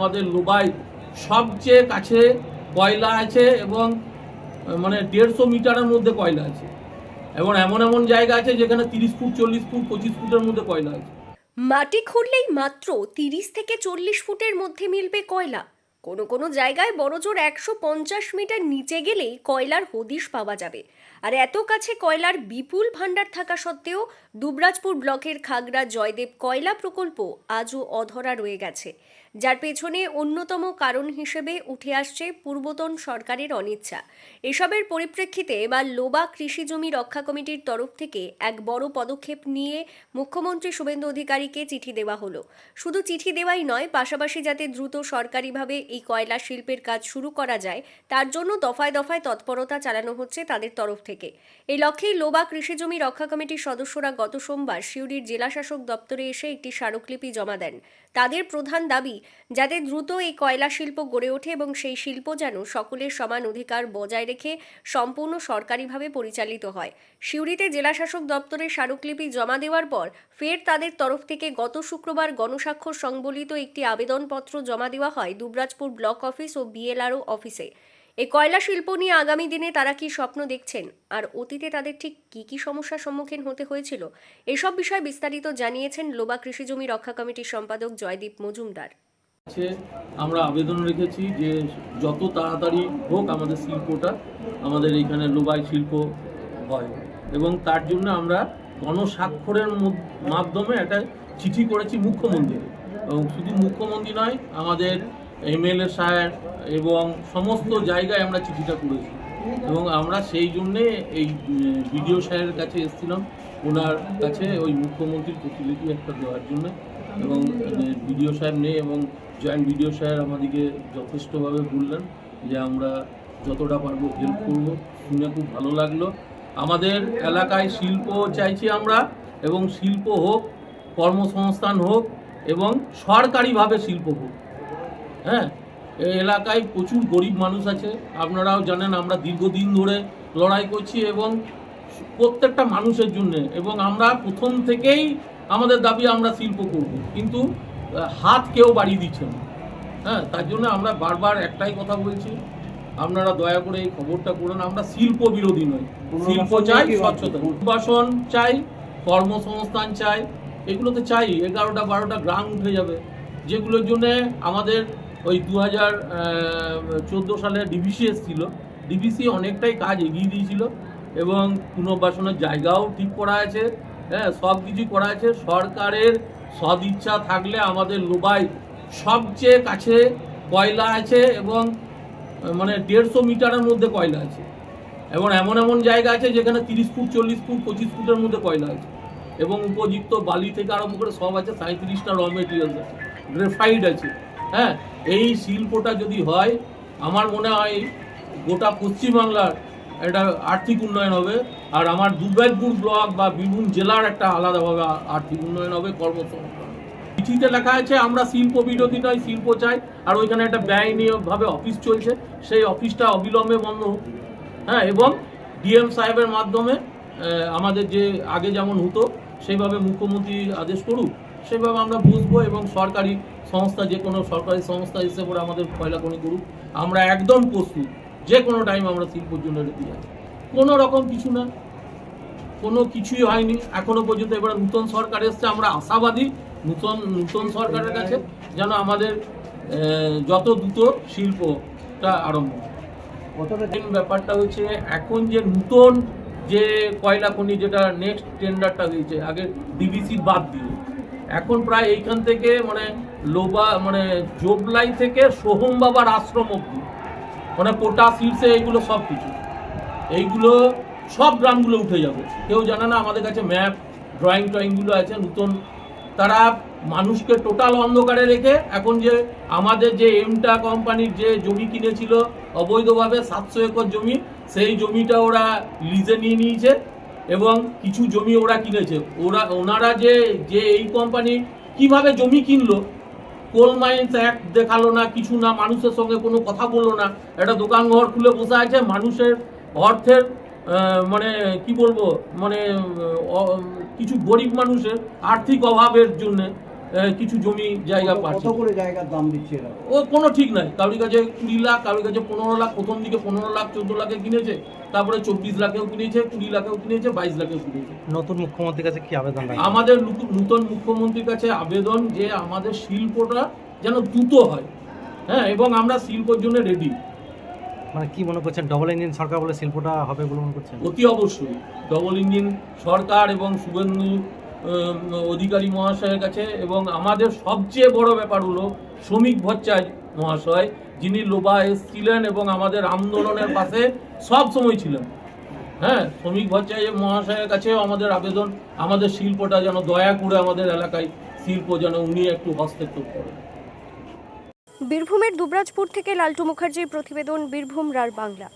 আমাদের লোবাই সবচেয়ে কাছে কয়লা আছে এবং মানে 150 মিটারের মধ্যে কয়লা আছে এবং এমন এমন জায়গা আছে যেখানে 30 ফুট 40 ফুট 25 ফুটের মধ্যে কয়লা আছে। মাটি খুঁড়লেই মাত্র 30 থেকে 40 ফুটের মধ্যে মিলবে কয়লা। কোনো কোনো জায়গায় বড়জোর 150 মিটার নিচে গেলেই কয়লার হদিশ পাওয়া যাবে। আর এত কাছে কয়লার বিপুল ভাণ্ডার থাকা সত্ত্বেও দুবরাজপুর ব্লকের খাগড়া জয়দেব কয়লা প্রকল্প আজও অধরা রয়ে গেছে, যার পেছনে অন্যতম কারণ হিসেবে উঠে আসছে পূর্বতন সরকারের অনিচ্ছা। এসবের পরিপ্রেক্ষিতে এবার লোবা কৃষি জমি রক্ষা কমিটির তরফ থেকে এক বড় পদক্ষেপ নিয়ে মুখ্যমন্ত্রী শুভেন্দু অধিকারীকে চিঠি দেওয়া হলো। শুধু চিঠি দেওয়াই নয়, পাশাপাশি যাতে দ্রুত সরকারিভাবে এই কয়লা শিল্পের কাজ শুরু করা যায় তার জন্য দফায় দফায় তৎপরতা চালানো হচ্ছে তাদের তরফ থেকে। এই লক্ষ্যেই লোবা কৃষি জমি রক্ষা কমিটির সদস্যরা গত সোমবার সিউড়ির জেলাশাসক দপ্তরে এসে একটি স্মারকলিপি জমা দেন। তাদের প্রধান দাবি যাতে দ্রুত এই কয়লা শিল্প গড়ে ওঠে এবং সেই শিল্প যেন সকলের সমান অধিকার বজায় রেখে সম্পূর্ণ সরকারিভাবে পরিচালিত হয়। সিউড়িতে জেলাশাসক দপ্তরে স্মারকলিপি জমা দেওয়ার পর ফের তাদের তরফ থেকে গত শুক্রবার গণস্বাক্ষর সংবলিত একটি আবেদনপত্র জমা দেওয়া হয় দুবরাজপুর ব্লক অফিস ও বিএলআরও অফিসে। এই কয়লা শিল্প নিয়ে আগামী দিনে তারা কি স্বপ্ন দেখছেন আর অতীতে তাদের ঠিক কি সমস্যার সম্মুখীন হতে হয়েছিল, এসব বিষয়ে বিস্তারিত জানিয়েছেন লোবা কৃষি জমি রক্ষা কমিটির সম্পাদক জয়দীপ মজুমদার। আমরা আবেদন রেখেছি যে যত তাড়াতাড়ি হোক আমাদের শিল্পটা, আমাদের এইখানে লোবাই শিল্প হয় এবং তার জন্য আমরা গণস্বাক্ষরের মাধ্যমে একটা চিঠি করেছি মুখ্যমন্ত্রীকে। এবং শুধু মুখ্যমন্ত্রী নয়, আমাদের এমএলএ সাহেব এবং সমস্ত জায়গায় আমরা চিঠিটা করেছি এবং আমরা সেই জন্যে এই বিডিও সাহেবের কাছে এসেছিলাম, ওনার কাছে ওই মুখ্যমন্ত্রীর প্রতিলিপি একটা দেওয়ার জন্য। এবং বিডিও সাহেব নেই এবং জয়েন্ট বিডিও সাহেব আমাদেরকে যথেষ্টভাবে বললেন যে আমরা যতটা পারবো হেল্প করব। শুনে খুব ভালো লাগলো। আমাদের এলাকায় শিল্প চাইছি আমরা, এবং শিল্প হোক, কর্মসংস্থান হোক এবং সরকারিভাবে শিল্প হোক। হ্যাঁ, এই এলাকায় প্রচুর গরিব মানুষ আছে, আপনারাও জানেন। আমরা দীর্ঘদিন ধরে লড়াই করছি এবং প্রত্যেকটা মানুষের জন্য, এবং আমরা প্রথম থেকেই আমাদের দাবি আমরা শিল্প করব, কিন্তু হাত কেউ বাড়িয়ে দিচ্ছে না। হ্যাঁ, তার জন্য আমরা বারবার একটাই কথা বলছি, আপনারা দয়া করে এই খবরটা করুন। আমরা শিল্প বিরোধী নই, শিল্প চাই, স্বচ্ছতা, উদ্ভাসন চাই, কর্মসংস্থান চাই, এগুলো তো চাই। 11টা 12টা গ্রাম উঠে যাবে, যেগুলোর জন্য আমাদের ওই 2014 সালে ডিভিসি এসেছিল। ডিভিসি অনেকটাই কাজ এগিয়ে দিয়েছিল এবং পুনর্বাসনের জায়গাও ঠিক করা আছে। হ্যাঁ, সব কিছু করা আছে। সরকারের সদিচ্ছা থাকলে আমাদের লোবাই সবচেয়ে কাছে কয়লা আছে এবং মানে 150 মিটারের মধ্যে কয়লা আছে এবং এমন এমন জায়গা আছে যেখানে 30 ফুট 40 ফুট 25 ফুটের মধ্যে কয়লা আছে এবং উপযুক্ত বালি থেকে আরম্ভ করে সব আছে। 37টা র মেটেরিয়ালস আছে, গ্রেফাইড আছে। হ্যাঁ, এই শিল্পটা যদি হয়, আমার মনে হয় গোটা পশ্চিমবাংলার একটা আর্থিক উন্নয়ন হবে, আর আমার দুবরাজপুর ব্লক বা বীরভূম জেলার একটা আলাদাভাবে আর্থিক উন্নয়ন হবে, কর্মসংস্থান। চিঠিতে লেখা আছে আমরা শিল্প বিরোধী নয়, শিল্প চাই। আর ওইখানে একটা বেআইনিভাবে অফিস চলছে, সেই অফিসটা অবিলম্বে বন্ধ হোক। হ্যাঁ, এবং ডিএম সাহেবের মাধ্যমে আমাদের যে আগে যেমন হতো সেইভাবে মুখ্যমন্ত্রী আদেশ করুক, সেইভাবে আমরা বুঝবো এবং সরকারি সংস্থা, যে কোনো সরকারি সংস্থা এসে করে আমাদের কয়লা খনি করুক। আমরা একদম প্রস্তুত, যে কোনো টাইম আমরা শিল্পর জন্য রেডি আছি। কোনো রকম কিছু না, কোনো কিছুই হয়নি এখনো পর্যন্ত। এবার নতুন সরকার এসছে, আমরা আশাবাদী নতুন সরকারের কাছে যেন আমাদের যত দ্রুত শিল্পটা আরম্ভ। ব্যাপারটা হচ্ছে এখন যে নতুন যে কয়লা খনি, যেটা নেক্সট টেন্ডারটা হয়েছে, আগে ডিবিসি বাদ দিয়ে এখন প্রায় এইখান থেকে মানে লোবা মানে জোবলাই থেকে সোহম বাবার আশ্রম অব্দি, মানে পোটা শীর্ষে এইগুলো সব কিছু, এইগুলো সব গ্রামগুলো উঠে যাবে। কেউ জানে না, আমাদের কাছে ম্যাপ ড্রয়িংগুলো আছে নতুন। তারা মানুষকে টোটাল অন্ধকারে রেখে এখন যে আমাদের যে এমটা কোম্পানির যে জমি কিনেছিল অবৈধভাবে 700 একর জমি, সেই জমিটা ওরা লিজে নিয়ে নিয়েছে এবং কিছু জমি ওরা কিনেছে। ওনারা যে এই কোম্পানি কিভাবে জমি কিনলো, কোল মাইন্স অ্যাক্ট দেখালো না, কিছু না, মানুষের সঙ্গে কোনো কথা বললো না, একটা দোকান ঘর খুলে বসে আছে। মানুষের অর্থের মানে কি বলবো, মানে কিছু গরিব মানুষের আর্থিক অভাবের জন্যে কিছু জমি জায়গা কত পাচ্ছে। করে জায়গার দাম দিচ্ছে এরা? ও কোনো ঠিক নাই, কারোর কাছে 20 লাখ, কারোর কাছে 15 লাখ, প্রথম দিকে 15 লাখ 14 লাখে কিনেছে, তারপরে 24 লাখেও কিনেছে, 20 লাখেও কিনেছে, 22 লাখেও কিনেছে। নতুন মুখ্যমন্ত্রীর কাছে কি আবেদন রাখবেন? আমাদের নূতন মুখ্যমন্ত্রীর কাছে আবেদন যে আমাদের শিল্পটা যেন দ্রুত হয়, হ্যাঁ, এবং আমরা শিল্পের জন্য রেডি। মানে কি মনে করছেন, ডবল ইঞ্জিন সরকার বলে শিল্পটা হবে বলে মনে করছেন? অতি অবশ্যই ডবল ইঞ্জিন সরকার এবং শুভেন্দু অধিকারী মহাশয়ের কাছে, এবং আমাদের সবচেয়ে বড় ব্যাপার হলো শ্রমিক ভট্টাচার্য মহাশয়, যিনি লোবা এসেছিলেন এবং আমাদের আন্দোলনের পাশে সব সময় ছিলেন। হ্যাঁ, শ্রমিক ভট্টাচার্য মহাশয়ের কাছেও আমাদের আবেদন, আমাদের শিল্পটা যেন দয়া করে আমাদের এলাকায় শিল্প যেন উনি একটু হস্তক্ষেপ করেন। বীরভূমের দুবরাজপুর থেকে লালটু মুখার্জির প্রতিবেদন, বীরভূম রার বাংলা।